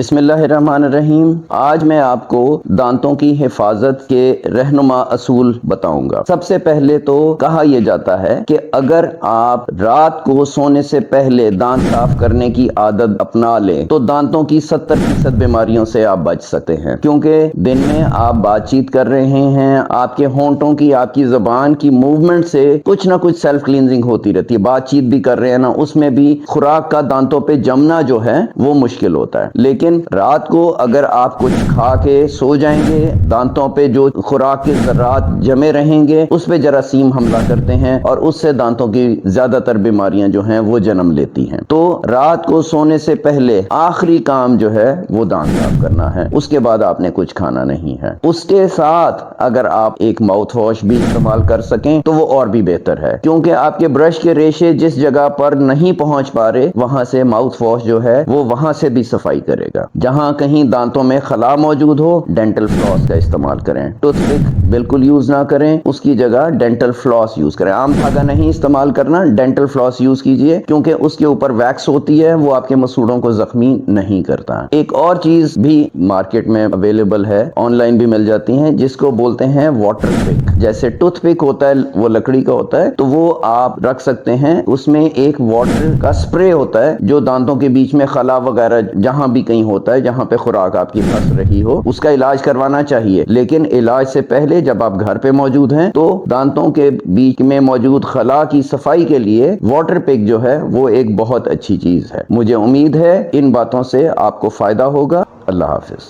بسم اللہ الرحمن الرحیم۔ آج میں آپ کو دانتوں کی حفاظت کے رہنما اصول بتاؤں گا۔ سب سے پہلے تو کہا یہ جاتا ہے کہ اگر آپ رات کو سونے سے پہلے دانت صاف کرنے کی عادت اپنا لیں تو دانتوں کی 70% بیماریوں سے آپ بچ سکتے ہیں، کیونکہ دن میں آپ بات چیت کر رہے ہیں، آپ کے ہونٹوں کی، آپ کی زبان کی موومنٹ سے کچھ نہ کچھ سیلف کلینزنگ ہوتی رہتی ہے۔ بات چیت بھی کر رہے ہیں نا، اس میں بھی خوراک کا دانتوں پہ جمنا جو ہے وہ مشکل ہوتا ہے۔ لیکن رات کو اگر آپ کچھ کھا کے سو جائیں گے، دانتوں پہ جو خوراک کے ذرات جمے رہیں گے اس پہ جراثیم حملہ کرتے ہیں اور اس سے دانتوں کی زیادہ تر بیماریاں جو ہیں وہ جنم لیتی ہیں۔ تو رات کو سونے سے پہلے آخری کام جو ہے وہ دانت صاف کرنا ہے، اس کے بعد آپ نے کچھ کھانا نہیں ہے۔ اس کے ساتھ اگر آپ ایک ماؤتھ واش بھی استعمال کر سکیں تو وہ اور بھی بہتر ہے، کیونکہ آپ کے برش کے ریشے جس جگہ پر نہیں پہنچ پا رہے وہاں سے ماؤتھ واش جو ہے وہ وہاں سے بھی صفائی کرے گا۔ جہاں کہیں دانتوں میں خلا موجود ہو، ڈینٹل فلاس کا استعمال کریں۔ ٹوتھ پک بالکل یوز نہ کریں، اس کی جگہ ڈینٹل فلاس یوز کریں۔ عام دھاگا نہیں استعمال کرنا، ڈینٹل فلاس یوز کیجئے، کیونکہ اس کے اوپر ویکس ہوتی ہے، وہ آپ کے مسوڑوں کو زخمی نہیں کرتا۔ ایک اور چیز بھی مارکیٹ میں اویلیبل ہے، آن لائن بھی مل جاتی ہیں، جس کو بولتے ہیں واٹر پک۔ جیسے ٹوتھ پک ہوتا ہے وہ لکڑی کا ہوتا ہے، تو وہ آپ رکھ سکتے ہیں، اس میں ایک واٹر کا سپرے ہوتا ہے جو دانتوں کے بیچ میں خلا وغیرہ جہاں بھی کہیں ہوتا ہے، جہاں پہ خوراک آپ کی پھنس رہی ہو، اس کا علاج کروانا چاہیے۔ لیکن علاج سے پہلے جب آپ گھر پہ موجود ہیں تو دانتوں کے بیچ میں موجود خلا کی صفائی کے لیے واٹر پک جو ہے وہ ایک بہت اچھی چیز ہے۔ مجھے امید ہے ان باتوں سے آپ کو فائدہ ہوگا۔ اللہ حافظ۔